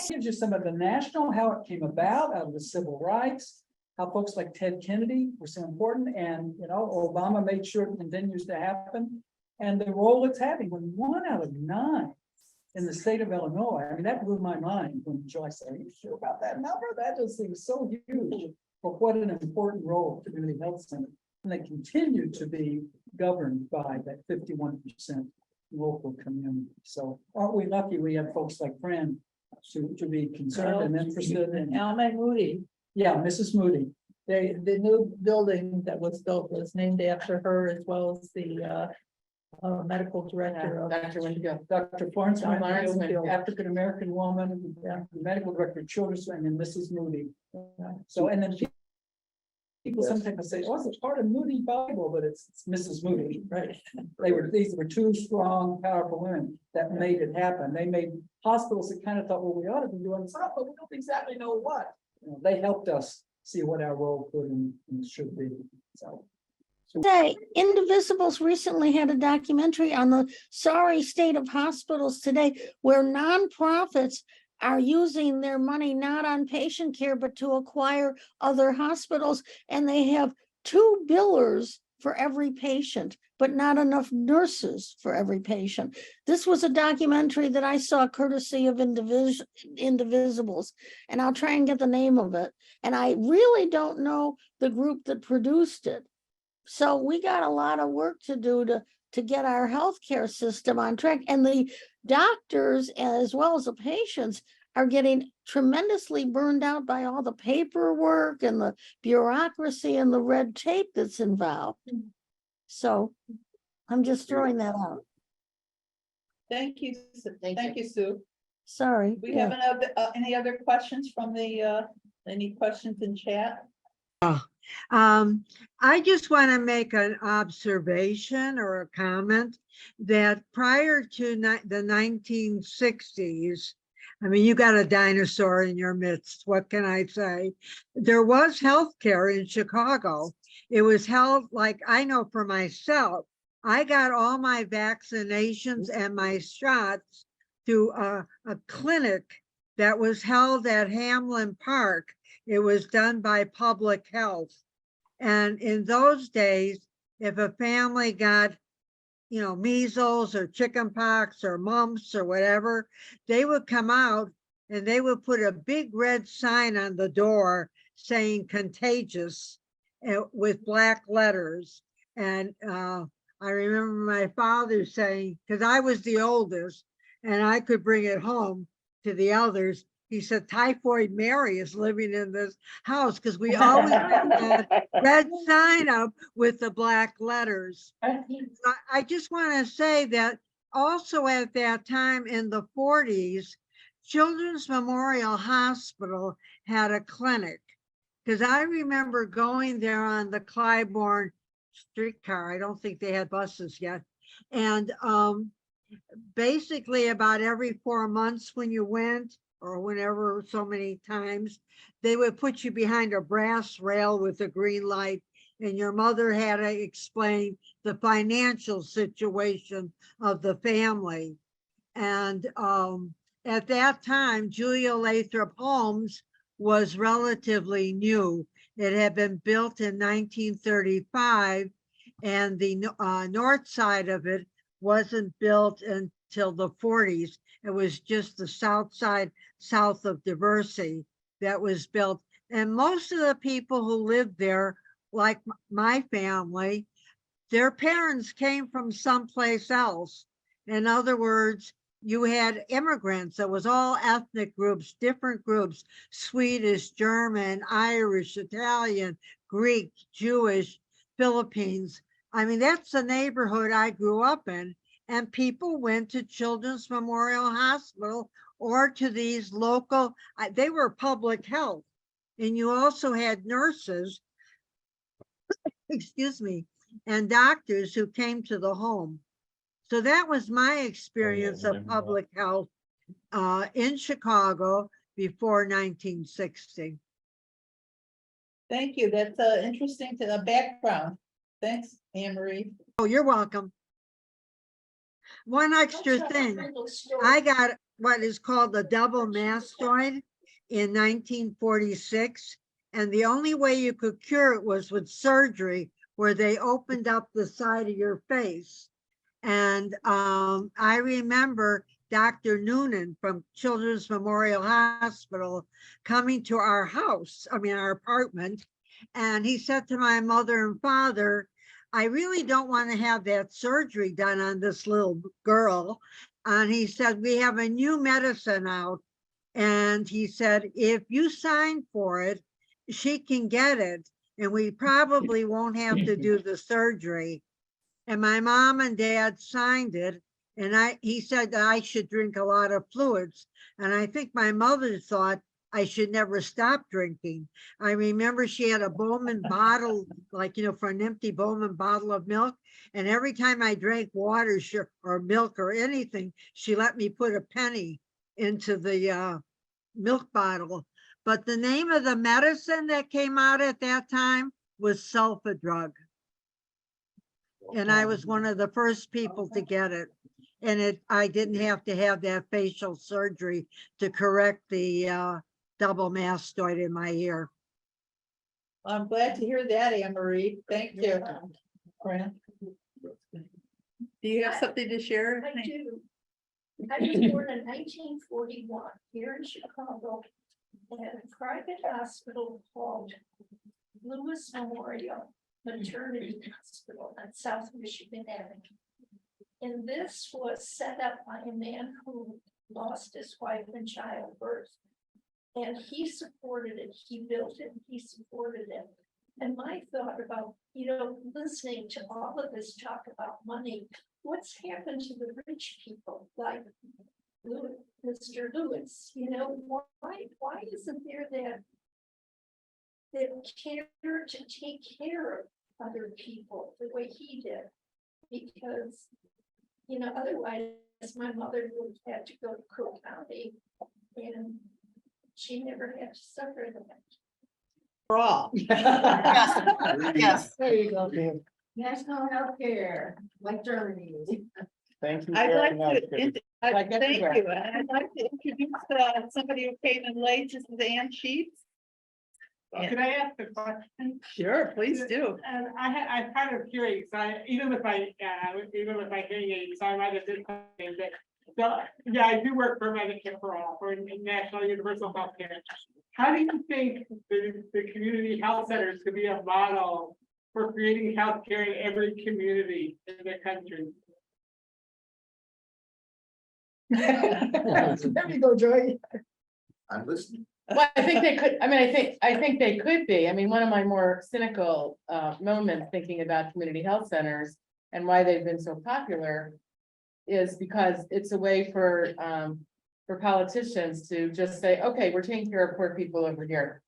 gives you some of the national, how it came about out of the civil rights, how folks like Ted Kennedy were so important, and Obama made sure it continues to happen, and the role it's having. When 1 out of 9 in the state of Illinois, I mean, that blew my mind when Joyce said, "Are you sure about that number?" That just seems so huge. But what an important role community health center, and they continue to be governed by that 51% local community. So aren't we lucky we have folks like Fran to be concerned and interested in? Alma Moody, Yeah, Mrs. Moody. the new building that was built was named after her, as well as the medical director of. Dr. Winfield. Dr. Florence Florence Winfield, Winfield. African-American woman, the medical director of Children's, and then Mrs. Moody. So, and then people sometimes say, "Oh, it's part of Moody Bible," but it's Mrs. Moody, right? These were two strong, powerful women that made it happen. They made hospitals that kind of thought, well, we ought to be doing stuff, but we don't exactly know what. They helped us see what our role could and should be. So. Say, Indivisibles recently had a documentary on the sorry state of hospitals today, where nonprofits are using their money not on patient care, but to acquire other hospitals. And they have 2 billers for every patient, but not enough nurses for every patient. This was a documentary that I saw courtesy of Indivisibles, and I'll try and get the name of it. And I really don't know the group that produced it. So we got a lot of work to do to get our healthcare system on track. And the doctors, as well as the patients, are getting tremendously burned out by all the paperwork and the bureaucracy and the red tape that's involved. So I'm just throwing that out. Thank you, thank you, Sue. Sorry. We have any other questions from any questions in chat? I just want to make an observation or a comment that prior to the 1960s, I mean, you got a dinosaur in your midst. What can I say? There was healthcare in Chicago. It was held, like I know for myself, I got all my vaccinations and my shots through a clinic that was held at Hamlin Park. It was done by public health. And in those days, if a family got, measles or chickenpox or mumps or whatever, they would come out and they would put a big red sign on the door saying contagious with black letters. And I remember my father saying, because I was the oldest and I could bring it home to the elders, he said, Typhoid Mary is living in this house, because we always had that red sign up with the black letters. I just want to say that also at that time in the 40s, Children's Memorial Hospital had a clinic, because I remember going there on the Clybourne streetcar. I don't think they had buses yet. And basically about every 4 months when you went, or whenever, so many times, they would put you behind a brass rail with a green light, and your mother had to explain the financial situation of the family. And at that time, Julia Lathrop Homes was relatively new. It had been built in 1935, and the north side of it wasn't built until the 40s. It was just the south side, south of Diversey, that was built. And most of the people who lived there, like my family, their parents came from someplace else. In other words, you had immigrants. It was all ethnic groups, different groups: Swedish, German, Irish, Italian, Greek, Jewish, Philippines. I mean, that's the neighborhood I grew up in. And people went to Children's Memorial Hospital or to these local, they were public health. And you also had nurses, excuse me, and doctors who came to the home. So that was my experience of public health in Chicago before 1960. Thank you. That's interesting to the background. Thanks, Anne Marie. Oh, you're welcome. one extra thing. I got what is called a double mastoid in 1946. And the only way you could cure it was with surgery, where they opened up the side of your face. And I remember Dr. Noonan from Children's Memorial Hospital coming to our house, our apartment. And he said to my mother and father, I really don't want to have that surgery done on this little girl. And he said, we have a new medicine out. And he said, if you sign for it, she can get it. And we probably won't have to do the surgery. And my mom and dad signed it. And he said that I should drink a lot of fluids. And I think my mother thought I should never stop drinking. I remember she had a Bowman bottle, for an empty Bowman bottle of milk. And every time I drank water or milk or anything, she let me put a penny into the milk bottle. But the name of the medicine that came out at that time was sulfa-drug. And I was one of the first people to get it. And I didn't have to have that facial surgery to correct the double mastoid in my ear. I'm glad to hear that, Anne Marie. Thank you. Fran? Do you have something to share? I do. I was born in 1941 here in Chicago at a private hospital called Lewis Memorial Maternity Hospital on South Michigan Avenue. And this was set up by a man who lost his wife in childbirth. And he supported it, he built it, he supported it. And my thought about, listening to all of this talk about money, what's happened to the rich people like Mr. Lewis? Why isn't there that care to take care of other people the way he did? Because, otherwise my mother would have had to go to Cook County and she never had to suffer that. For all. Yes. There you go. National health care, like Germany. Thank you I'd very like much. to, Like thank everywhere. you. And I'd like to introduce somebody who came in late, this is Ann Sheets. Could I ask a question? Sure, please do. And I'm kind of curious, even with my hearing aids, I might have did something that, so, yeah, I do work for Medicare for All, for National Universal Health Care. How do you think the community health centers could be a model for creating healthcare in every community in the country? There you go, Joy. I'm listening. Well, I think they could, I think they could be. One of my more cynical moments thinking about community health centers and why they've been so popular is because it's a way for politicians to just say, okay, we're taking care of poor people over here,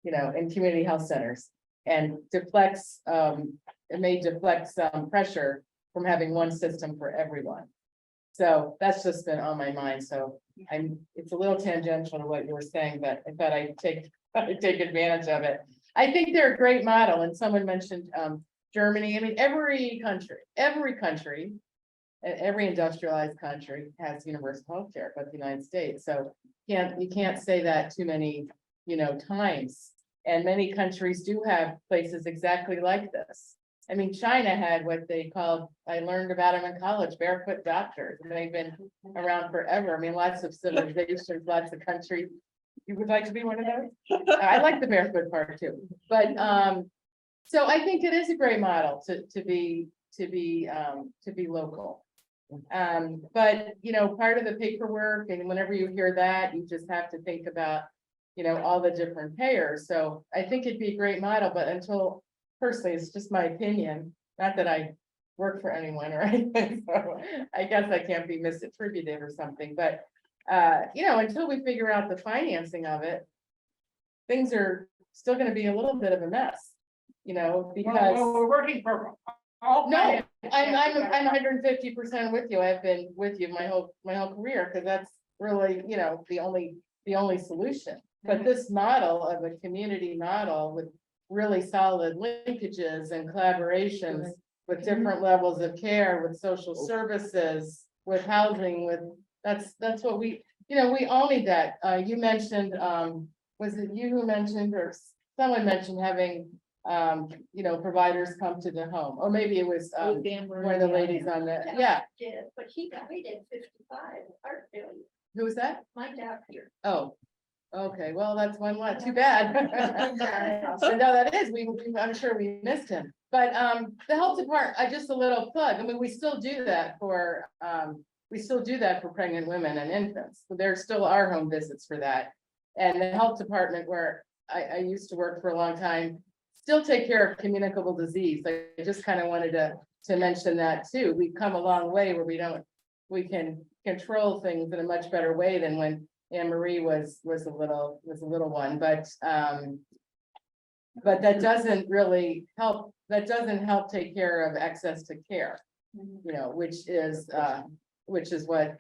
in community health centers, and deflects, it may deflect some pressure from having one system for everyone. So that's just been on my mind. So it's a little tangential to what you were saying, but I thought I'd take advantage of it. I think they're a great model. And someone mentioned Germany. Every country, every industrialized country has universal health care, but the United States. So you can't say that too many, times. And many countries do have places exactly like this. China had what they called, I learned about them in college, barefoot doctors, and they've been around forever. Lots of civilizations, lots of countries. You would like to be one of those? I like the barefoot part too. But so I think it is a great model to be local. But part of the paperwork, and whenever you hear that, you just have to think about, all the different payers. So I think it'd be a great model, but until personally, it's just my opinion, not that I work for anyone or anything, so I guess I can't be misattributed or something, but until we figure out the financing of it, things are still gonna be a little bit of a mess, because. Well, we're working for all. No, I'm 150% with you. I've been with you my whole career, because that's really, the only solution. But this model of a community model with really solid linkages and collaborations with different levels of care, with social services, with housing, that's what we all need that. You mentioned, was it you who mentioned, or someone mentioned having, providers come to the home, or maybe it was, one of the ladies on the, yeah, Did, but he died at 55, heart failure, who was that? my doctor. Oh, okay, well, that's one less, too bad. So no, that is, I'm sure we missed him, but, the health department, just a little plug, I mean, we still do that for pregnant women and infants, so there still are home visits for that. And the health department where I used to work for a long time, still take care of communicable disease, I just kind of wanted to mention that too, we've come a long way where we can control things in a much better way than when Anne Marie was a little one, but that doesn't really help, take care of access to care, which is what,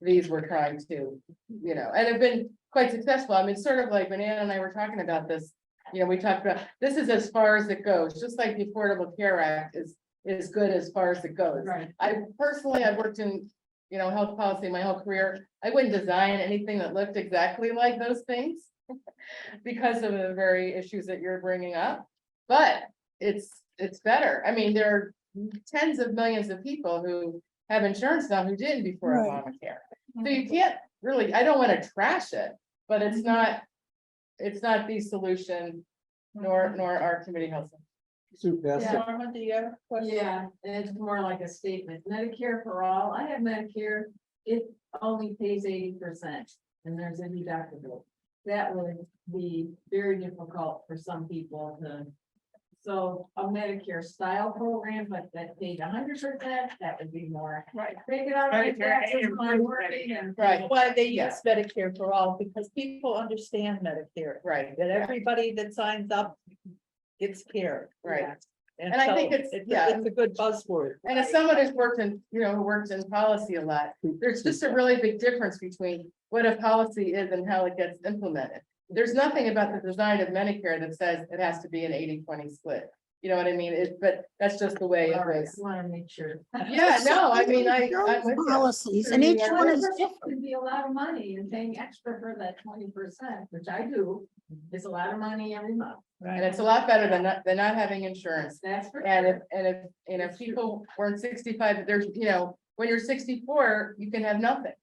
these were trying to, and have been quite successful. I mean, sort of like when Ann and I were talking about this, we talked about, this is as far as it goes, just like the Affordable Care Act is good as far as it goes. Right. I've worked in, health policy my whole career. I wouldn't design anything that looked exactly like those things because of the very issues that you're bringing up, but it's better. I mean, there are tens of millions of people who have insurance now who didn't before Right. Obamacare. So you can't really, I don't want to trash it, but it's not the solution, nor our community health. Norma, do you have a question? Yeah, and it's more like a statement. Medicare for all. I have Medicare. It only pays 80% and there's a deductible. That would be very difficult for some people to. So a Medicare style program, but that paid 100%, that would be more. Right. Take it out of my Medicare taxes and when I'm working and. Right. Why they use Yeah. Medicare for all, because people understand Medicare, Right. that everybody that signs up gets care. Right. And I think so it's a good buzzword. And as someone who's worked in, who works in policy a lot, there's just a really big difference between what a policy is and how it gets implemented. There's nothing about the design of Medicare that says it has to be an 80-20 split. You know what I mean? But that's just the way it All right, is. want to make sure. Yeah, no, I mean, I'm with you. Policies, and each one is different. Could be a lot of money and paying extra for that 20%, which I do. It's a lot of money every month. And it's a lot better than not having insurance. That's for And sure. if people weren't 65, there's, when you're 64, you can have nothing.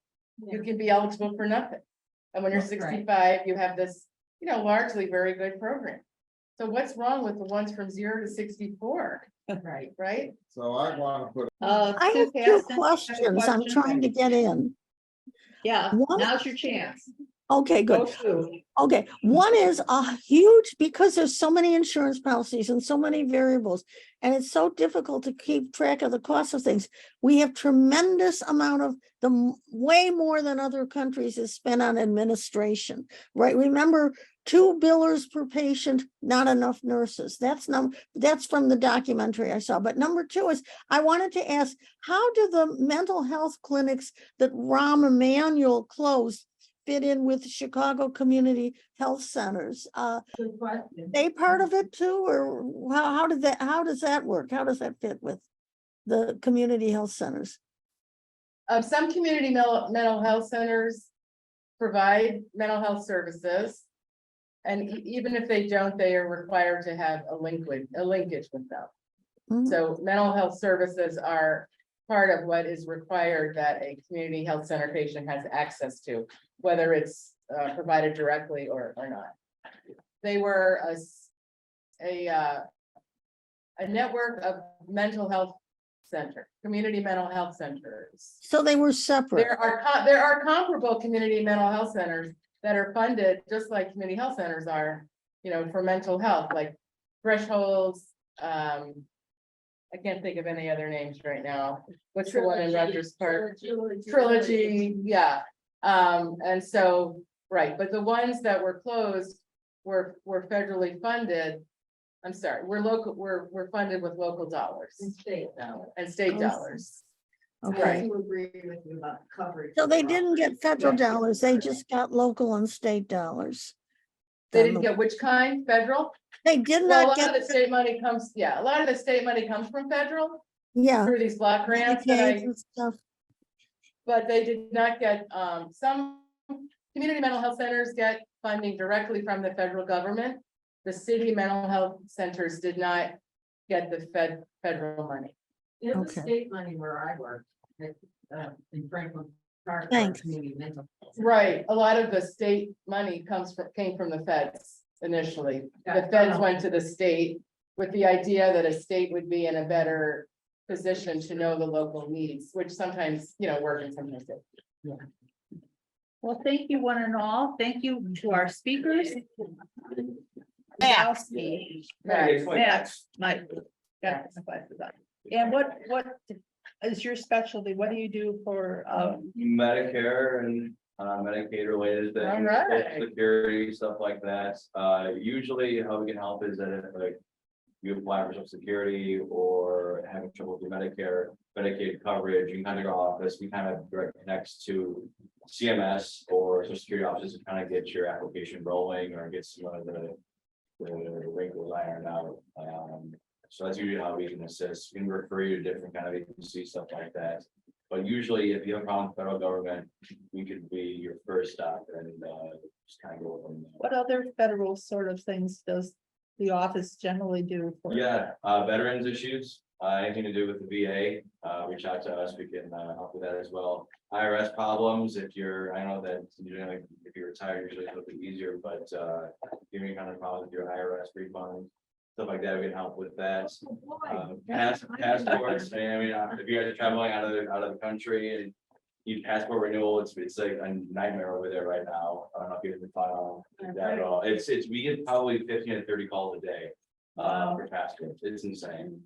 You can be eligible for nothing. And when you're That's right. 65, you have this, largely very good program. So what's wrong with the ones from 0 to 64, Right. right? So I want to put, I Sue have two Caston, you questions. I'm question? trying to get in. Yeah, One- now's your chance. Okay, Go good. Sue. Okay, one is a huge, because there's so many insurance policies and so many variables, and it's so difficult to keep track of the cost of things. We have tremendous amount of way more than other countries is spent on administration, right? Remember, 2 billers per patient, not enough nurses. That's from the documentary I saw. But number 2 is, I wanted to ask, how do the mental health clinics that Rahm Emanuel closed fit in with Chicago Community Health Centers? Good question. They part of it too, or how does that work? How does that fit with the community health centers? Some community mental health centers provide mental health services. And even if they don't, they are required to have a linkage with them. Mhm. So mental health services are part of what is required that a community health center patient has access to, whether it's provided directly or not. They were a network of mental health community mental health centers. So they were separate. There are comparable community mental health centers that are funded just like community health centers are, for mental health, like Thresholds. I can't think of any other names right now. What's the one in Rogers Park? Trilogy, yeah. And so, right, but the ones that were closed were federally funded. I'm sorry, we're funded with local dollars And state dollars. and state Oh, dollars. Okay, Right. I agree with you about coverage. so they didn't get federal Yeah. dollars, they just got local and state dollars. They then. didn't get which kind, federal? They did Well, a not lot of get, the state money comes, yeah, a lot of the state money comes from federal yeah. through these block grants that Medicaid I, and stuff. but they did not get, some community mental health centers get funding directly from the federal government. The city mental health centers did not get the federal money. In the Okay. state money where I work, in Franklin Park. Thanks. Community mental health. Right, a lot of the state money came from the feds initially. The Yeah. feds went to the state with the idea that a state would be in a better position to know the local needs, which sometimes, work and sometimes it. Well, thank you one and all. Thank you to our speakers. Max. Max, Mike. Got my glasses on. And what is your specialty? What do you do for, Medicare and Medicaid related things, All right. Social security, stuff like that. Usually how we can help is that if like you apply for Social Security or having trouble with your Medicaid coverage, you can kind of go to office, we kind of direct connects to CMS or Social Security offices to kind of get your application rolling or get some of the wrinkles ironed out. So that's usually how we can assist. We can refer you to different kind of agencies, stuff like that. But usually if you have a problem with federal government, we could be your first stop and just kind of go from there. what other federal sort of things does the office generally do? For Yeah, veterans issues, anything to do with the VA, reach out to us, we can help with that as well. IRS problems, I know that usually if you're retired, usually it's a little bit easier, but if you have any kind of problems with your IRS refund, stuff like that, we can help with that. Passports, I mean, if you guys are traveling out of the country and need passport renewal, it's like a nightmare over there right now. I don't know if you have been file that at all. We get probably 15 to 30 calls a day. For passports, it's insane.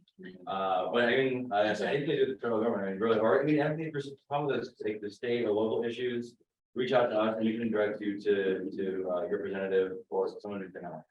But I mean, so anything to do with the federal government, I mean, really, or I mean, anything for some of the state or local issues, reach out to us and we can direct you to your representative or someone who can help.